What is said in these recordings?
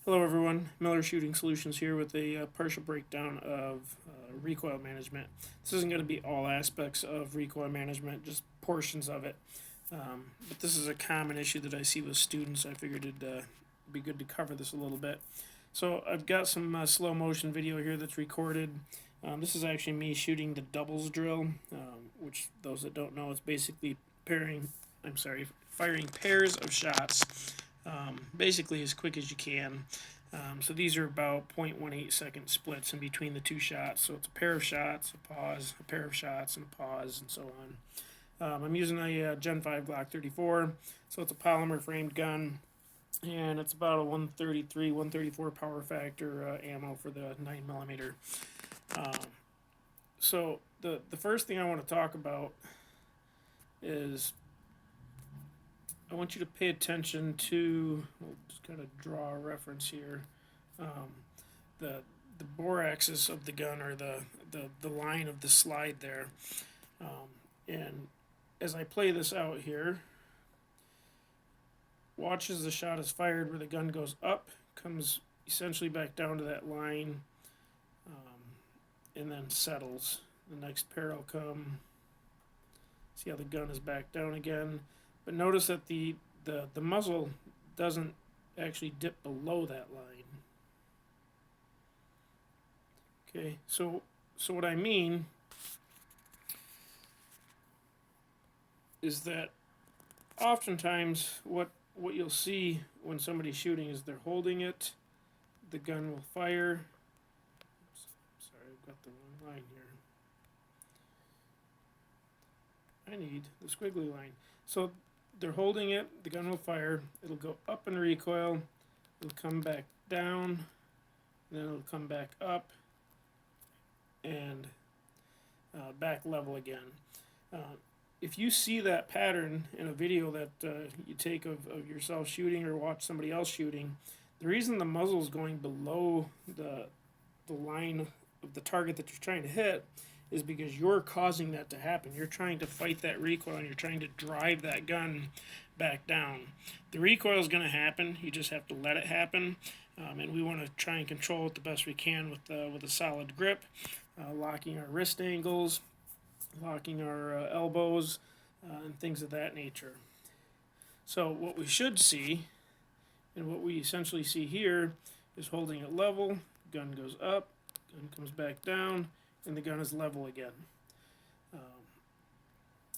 Hello everyone, Miller Shooting Solutions here with a partial breakdown of recoil management. This isn't going to be all aspects of recoil management, just portions of it. But this is a common issue that I see with students. I figured it'd be good to cover this a little bit. So I've got some slow motion video here that's recorded. This is actually me shooting the doubles drill, which those that don't know, it's basically firing pairs of shots basically as quick as you can. So these are about 0.18 second splits in between the two shots. So it's a pair of shots, a pause, a pair of shots, and a pause, and so on. I'm using a Gen 5 Glock 34, so it's a polymer framed gun, and it's about a 133, 134 power factor ammo for the 9mm. So the first thing I want to talk about is I want you to pay attention to, we'll just kind of draw a reference here, the bore axis of the gun, or the line of the slide there. And as I play this out here, watch as the shot is fired where the gun goes up, comes essentially back down to that line, and then settles. The next pair will come. See how the gun is back down again. But notice that the muzzle doesn't actually dip below that line. Okay, so what I mean is that oftentimes what you'll see when somebody's shooting is they're holding it, the gun will fire. Oops, sorry, I've got the wrong line here. I need the squiggly line. So they're holding it, the gun will fire, it'll go up in recoil, it'll come back down, then it'll come back up, and back level again. If you see that pattern in a video that you take of yourself shooting or watch somebody else shooting, the reason the muzzle is going below the line of the target that you're trying to hit is because you're causing that to happen. You're trying to fight that recoil and you're trying to drive that gun back down. The recoil is going to happen. You just have to let it happen. And we want to try and control it the best we can with a solid grip, locking our wrist angles, locking our elbows, and things of that nature. So what we should see, and what we essentially see here, is holding it level, gun goes up, gun comes back down, and the gun is level again.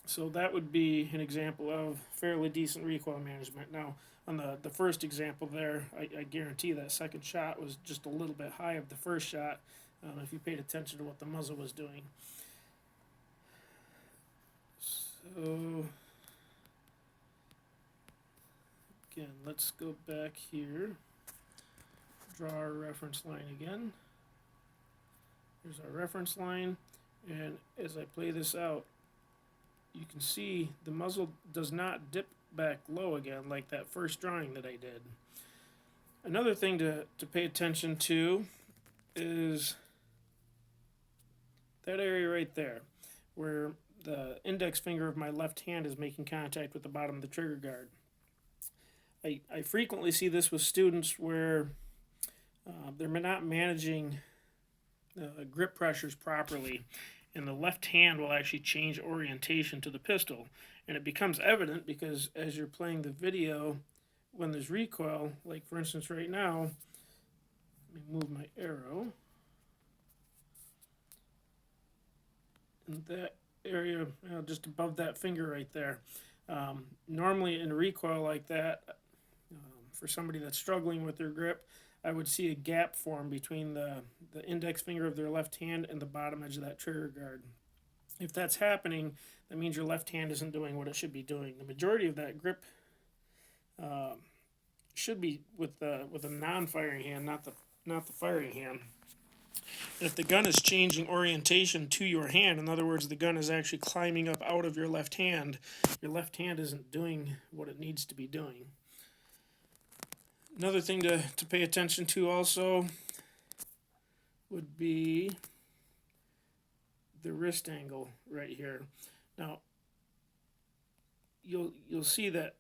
So that would be an example of fairly decent recoil management. Now, on the first example there, I guarantee that second shot was just a little bit high of the first shot, if you paid attention to what the muzzle was doing. So, again, let's go back here, draw our reference line again. Here's our reference line, and as I play this out, you can see the muzzle does not dip back low again like that first drawing that I did. Another thing to pay attention to is that area right there, where the index finger of my left hand is making contact with the bottom of the trigger guard. I frequently see this with students where they're not managing grip pressures properly, and the left hand will actually change orientation to the pistol. And it becomes evident because as you're playing the video, when there's recoil, like for instance right now, let me move my arrow, and that area just above that finger right there. Normally in recoil like that, for somebody that's struggling with their grip, I would see a gap form between the index finger of their left hand and the bottom edge of that trigger guard. If that's happening, that means your left hand isn't doing what it should be doing. The majority of that grip should be with a non-firing hand, not the firing hand. And if the gun is changing orientation to your hand, in other words, the gun is actually climbing up out of your left hand isn't doing what it needs to be doing. Another thing to pay attention to also would be the wrist angle right here. Now, you'll see that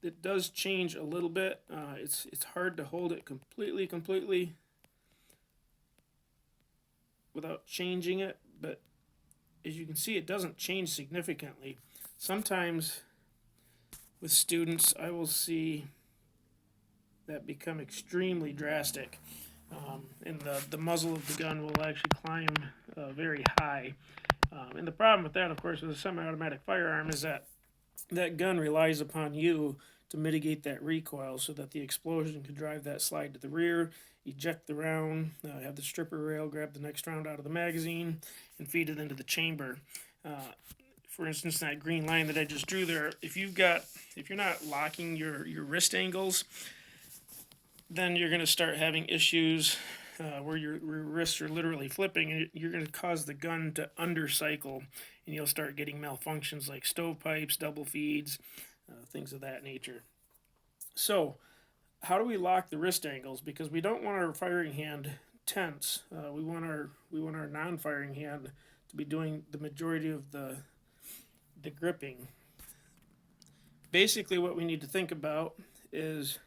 it does change a little bit. It's hard to hold it completely without changing it, but as you can see, it doesn't change significantly. Sometimes with students, I will see that become extremely drastic, and the muzzle of the gun will actually climb very high. And the problem with that, of course, with a semi-automatic firearm is that that gun relies upon you to mitigate that recoil so that the explosion can drive that slide to the rear, eject the round, have the stripper rail grab the next round out of the magazine, and feed it into the chamber. For instance, that green line that I just drew there, if you're not locking your wrist angles, then you're going to start having issues where your wrists are literally flipping, and you're going to cause the gun to undercycle, and you'll start getting malfunctions like stovepipes, double feeds, things of that nature. So, how do we lock the wrist angles? Because we don't want our firing hand tense. We want our non-firing hand to be doing the majority of the gripping. Basically, what we need to think about is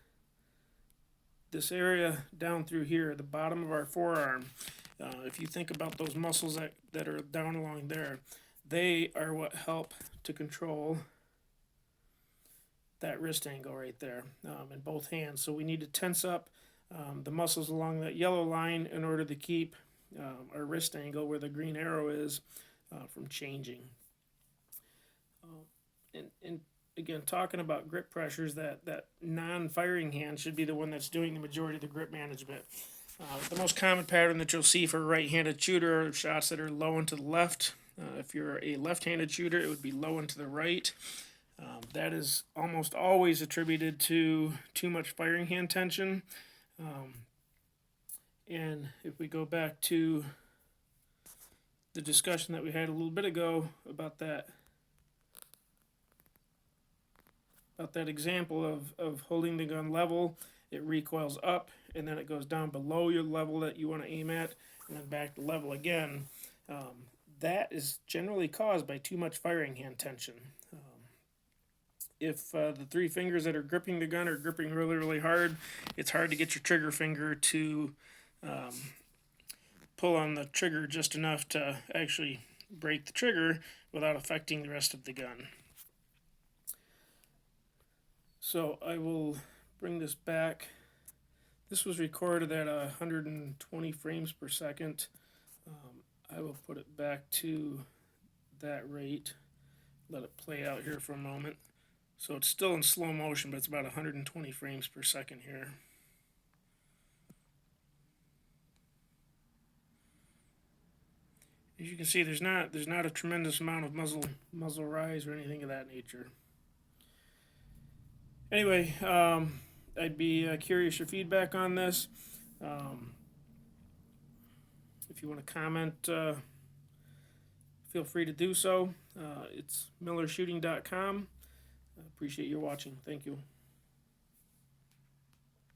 this area down through here, the bottom of our forearm. If you think about those muscles that are down along there, they are what help to control that wrist angle right there in both hands. So we need to tense up the muscles along that yellow line in order to keep our wrist angle where the green arrow is from changing. And again, talking about grip pressures, that non-firing hand should be the one that's doing the majority of the grip management. The most common pattern that you'll see for a right-handed shooter are shots that are low and to the left. If you're a left-handed shooter, it would be low and to the right. That is almost always attributed to too much firing hand tension. And if we go back to the discussion that we had a little bit ago about that example of holding the gun level, it recoils up, and then it goes down below your level that you want to aim at, and then back to level again. That is generally caused by too much firing hand tension. If the three fingers that are gripping the gun are gripping really hard, it's hard to get your trigger finger to pull on the trigger just enough to actually break the trigger without affecting the rest of the gun. So I will bring this back. This was recorded at 120 frames per second. I will put it back to that rate. Let it play out here for a moment. So it's still in slow motion, but it's about 120 frames per second here. As you can see, there's not a tremendous amount of muzzle rise or anything of that nature. Anyway, I'd be curious your feedback on this. If you want to comment, feel free to do so. It's millershooting.com. I appreciate your watching. Thank you.